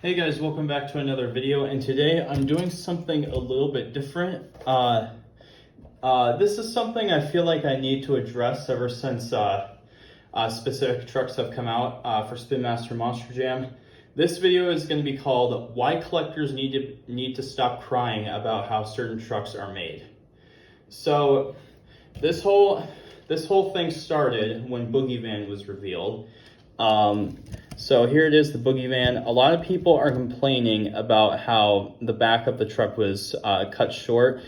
Hey guys, welcome back to another video, and today I'm doing something a little bit different. This is something I feel like I need to address ever since specific trucks have come out for Spin Master Monster Jam. This video is going to be called "Why Collectors Need to Stop Crying About How Certain Trucks Are Made." So this whole thing started when Boogie Van was revealed. So here it is, the Boogie Van. A lot of people are complaining about how the back of the truck was cut short.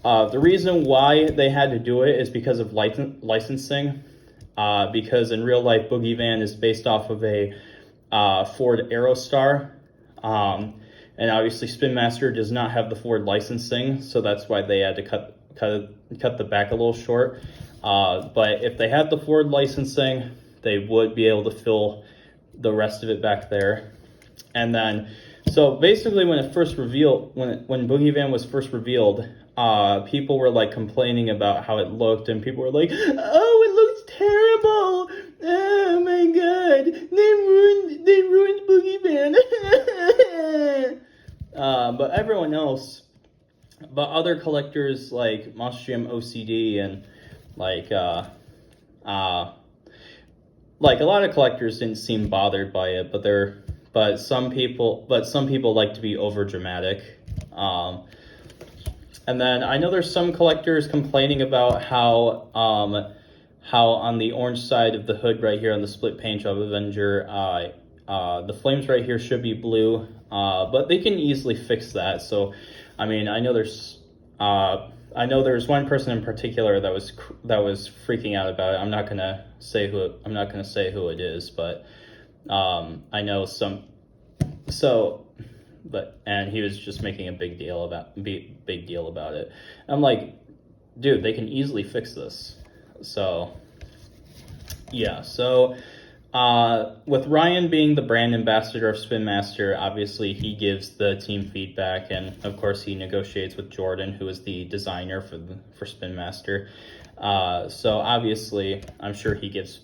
The reason why they had to do it is because of licensing. Because in real life, Boogie Van is based off of a Ford Aerostar. And obviously Spin Master does not have the Ford licensing, so that's why they had to cut the back a little short. But if they had the Ford licensing, they would be able to fill the rest of it back there. And then, so basically when it first revealed, when Boogie Van was first revealed, people were like complaining about how it looked, and people were like, "Oh, it looks terrible! Oh my god, they ruined Boogie Van!" But everyone else, but other collectors like Monster Jam OCD and like a lot of collectors didn't seem bothered by it, but some people like to be over dramatic. And then I know there's some collectors complaining about how on the orange side of the hood right here on the split paint job Avenger, the flames right here should be blue, but they can easily fix that. So, I mean, I know there's one person in particular that was freaking out about it. I'm not gonna say who it is, but I know some. So, and he was just making a big deal about it. I'm like, dude, they can easily fix this. So, yeah. So, with Ryan being the brand ambassador of Spin Master, obviously he gives the team feedback, and of course he negotiates with Jordan, who is the designer for Spin Master. So obviously, I'm sure he gives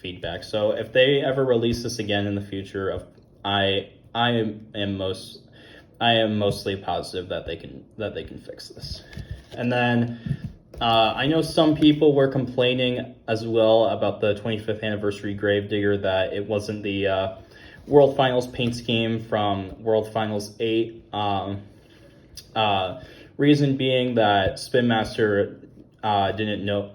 feedback. So if they ever release this again in the future, I am mostly positive that they can fix this. And then I know some people were complaining as well about the 25th anniversary Gravedigger, that it wasn't the World Finals paint scheme from World Finals 8. Reason being that Spin Master didn't know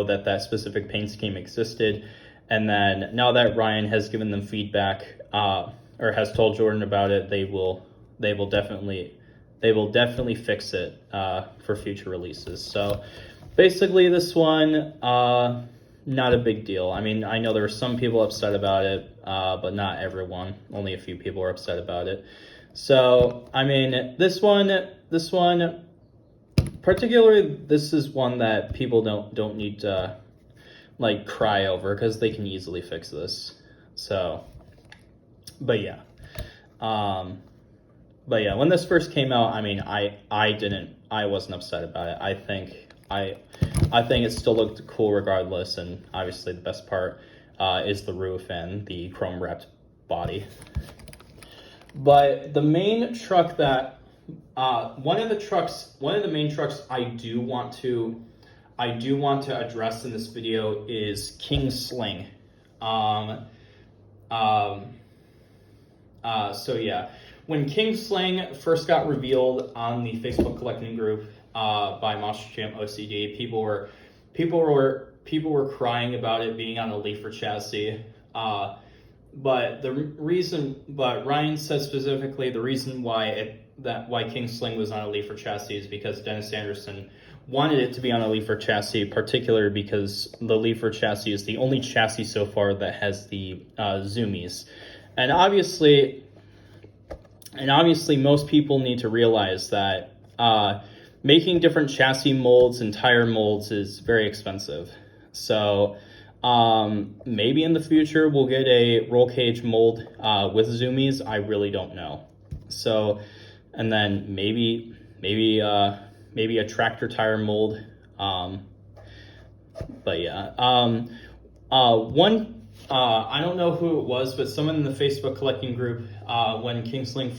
that specific paint scheme existed. And then now that Ryan has given them feedback, or has told Jordan about it, they will definitely fix it for future releases. So basically this one, not a big deal. I mean, I know there were some people upset about it, but not everyone. Only a few people were upset about it. So, I mean, this one, particularly, this is one that people don't need to like cry over, because they can easily fix this. So, but yeah. But yeah, when this first came out, I mean, I wasn't upset about it. I think it still looked cool regardless, and obviously the best part is the roof and the chrome wrapped body. But the main truck that one of the main trucks I do want to address in this video is King Sling. So yeah. When King Sling first got revealed on the Facebook collecting group by Monster Jam OCD, people were crying about it being on a leafer chassis. But Ryan said specifically the reason why King Sling was on a leafer chassis is because Dennis Anderson wanted it to be on a leafer chassis, particularly because the leafer chassis is the only chassis so far that has the zoomies, and obviously most people need to realize that making different chassis molds and tire molds is very expensive. So maybe in the future we'll get a roll cage mold with zoomies. I really don't know. So, and then maybe a tractor tire mold. But yeah, one I don't know who it was, but someone in the Facebook collecting group, when Kingsling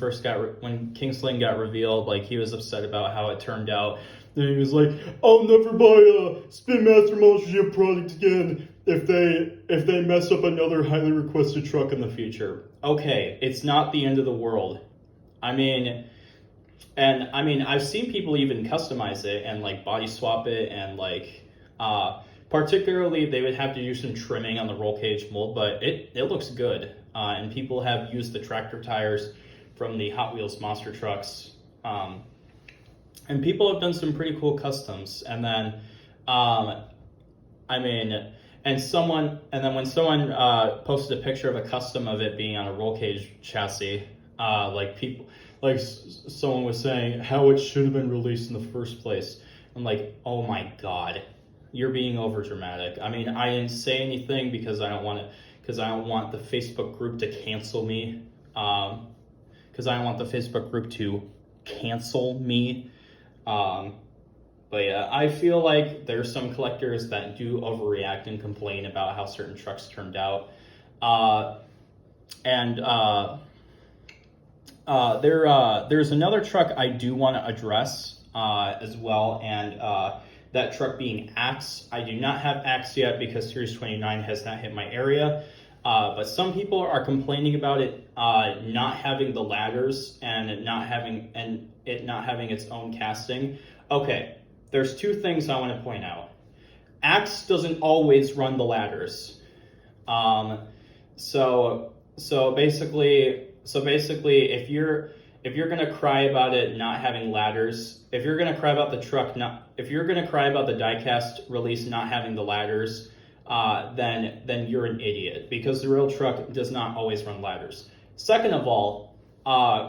got revealed, like he was upset about how it turned out. And he was like, "I'll never buy a Spin Master Monster Jam product again if they mess up another highly requested truck in the future." Okay, it's not the end of the world. I mean, I've seen people even customize it and like body swap it and like, particularly they would have to do some trimming on the roll cage mold, but it looks good. And people have used the tractor tires from the Hot Wheels monster trucks. And people have done some pretty cool customs. And then, when someone posted a picture of a custom of it being on a roll cage chassis, someone was saying how it should have been released in the first place. I'm like, oh my God, you're being over dramatic. I mean, I didn't say anything because I don't want the Facebook group to cancel me. Because I don't want the Facebook group to cancel me. But yeah, I feel like there's some collectors that do overreact and complain about how certain trucks turned out. There's another truck I do want to address as well, and that truck being Axe. I do not have Axe yet because Series 29 has not hit my area. But some people are complaining about it not having the ladders and it not having its own casting. Okay, there's two things I want to point out. Axe doesn't always run the ladders. So basically, if you're gonna cry about it not having ladders, if you're gonna cry about the diecast release not having the ladders, then you're an idiot, because the real truck does not always run ladders. Second of all,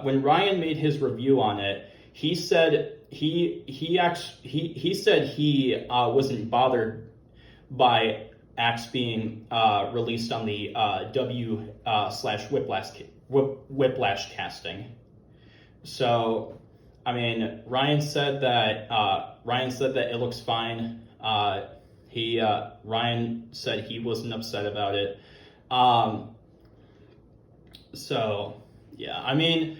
when Ryan made his review on it, he said he wasn't bothered by Axe being released on the W/Whiplash casting. So, I mean, Ryan said that it looks fine. Ryan said he wasn't upset about it. So yeah, I mean,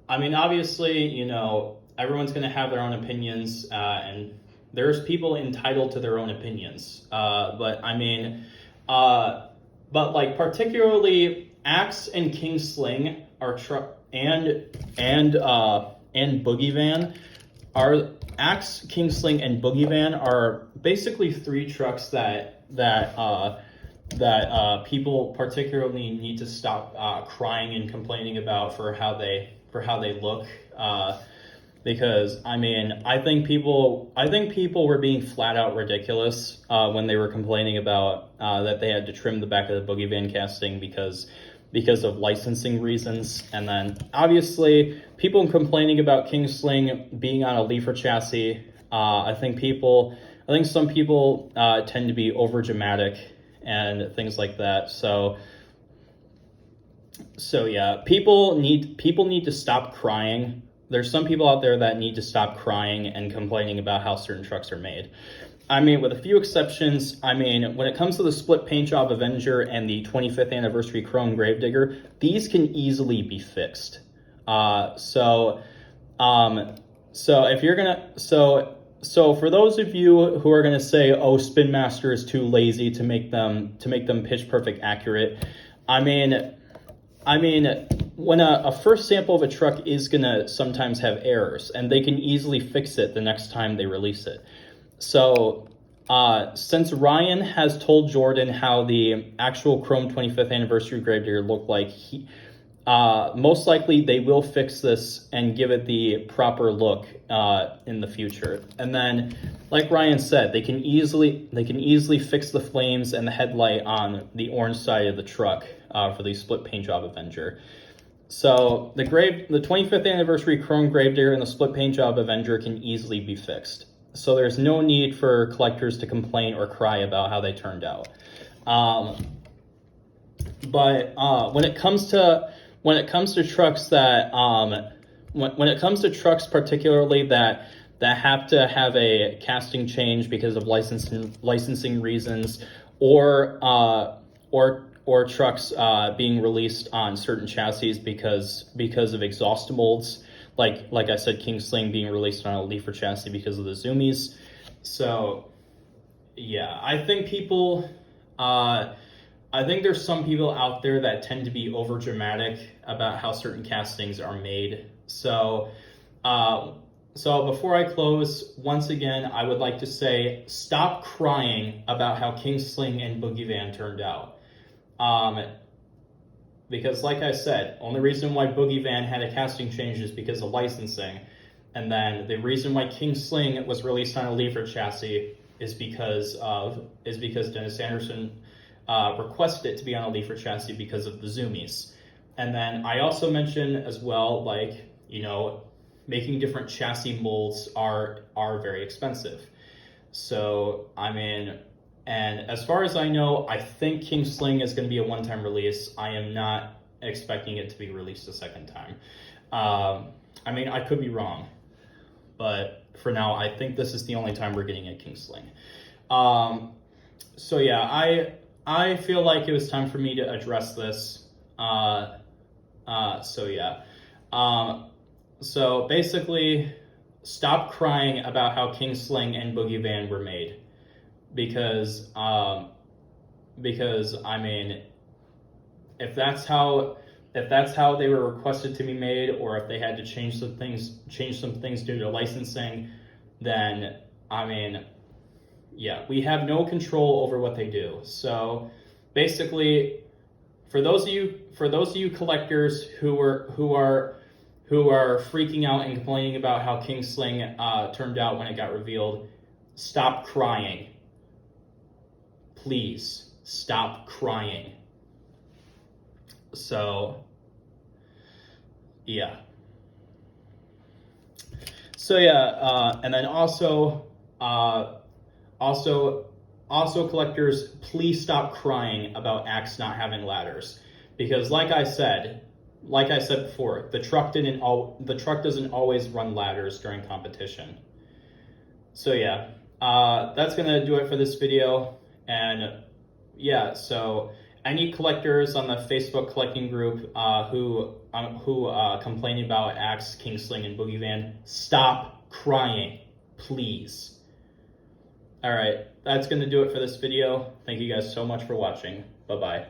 obviously, you know, everyone's going to have their own opinions, and there's people entitled to their own opinions. But particularly Axe and King Sling are and Boogie Van are Axe, King Sling, and Boogie Van are basically three trucks that people particularly need to stop crying and complaining about for how they look. Because I think people were being flat out ridiculous when they were complaining about that they had to trim the back of the Boogie Van casting because of licensing reasons. And then obviously people complaining about King Sling being on a leafer chassis. I think some people tend to be over dramatic and things like that. So yeah, people need to stop crying. There's some people out there that need to stop crying and complaining about how certain trucks are made. I mean, with a few exceptions, when it comes to the split paint job Avenger and the 25th anniversary Chrome Gravedigger, these can easily be fixed. So for those of you who are gonna say, "Oh, Spin Master is too lazy to make them pitch perfect accurate," when a first sample of a truck is gonna sometimes have errors, and they can easily fix it the next time they release it. So, since Ryan has told Jordan how the actual Chrome 25th anniversary Gravedigger looked like, most likely they will fix this and give it the proper look in the future. And then, like Ryan said, they can easily fix the flames and the headlight on the orange side of the truck for the split paint job Avenger. So the 25th anniversary Chrome Gravedigger and the split paint job Avenger can easily be fixed. So there's no need for collectors to complain or cry about how they turned out. But when it comes to trucks when it comes to trucks particularly that have to have a casting change because of licensing reasons, or being released on certain chassis because of exhaust molds. Like I said, King Sling being released on a leafer chassis because of the zoomies. So yeah, I think there's some people out there that tend to be over dramatic about how certain castings are made. So before I close, once again, I would like to say, stop crying about how King Sling and Boogie Van turned out. Because like I said, only reason why Boogie Van had a casting change is because of licensing. And then the reason why King Sling was released on a leafer chassis is because Dennis Anderson requested it to be on a leafer chassis because of the zoomies. And then I also mentioned as well, like, making different chassis molds are very expensive. So, and as far as I know, I think King Sling is going to be a one-time release. I am not expecting it to be released a second time. I could be wrong, but for now, I think this is the only time we're getting a King Sling. So yeah, I feel like it was time for me to address this. So basically, stop crying about how King Sling and Boogie Van were made, because if that's how they were requested to be made, or if they had to change some things due to licensing, then yeah, we have no control over what they do. So basically, for those of you collectors who are freaking out and complaining about how King Sling turned out when it got revealed, stop crying. Please stop crying. So yeah. And then also collectors, please stop crying about Axe not having ladders, because like I said before, the truck doesn't always run ladders during competition. So yeah, that's gonna do it for this video. And yeah, so any collectors on the Facebook collecting group who complaining about Axe, King Sling, and Boogie Van, stop crying, please. All right, that's going to do it for this video. Thank you guys so much for watching. Bye-bye.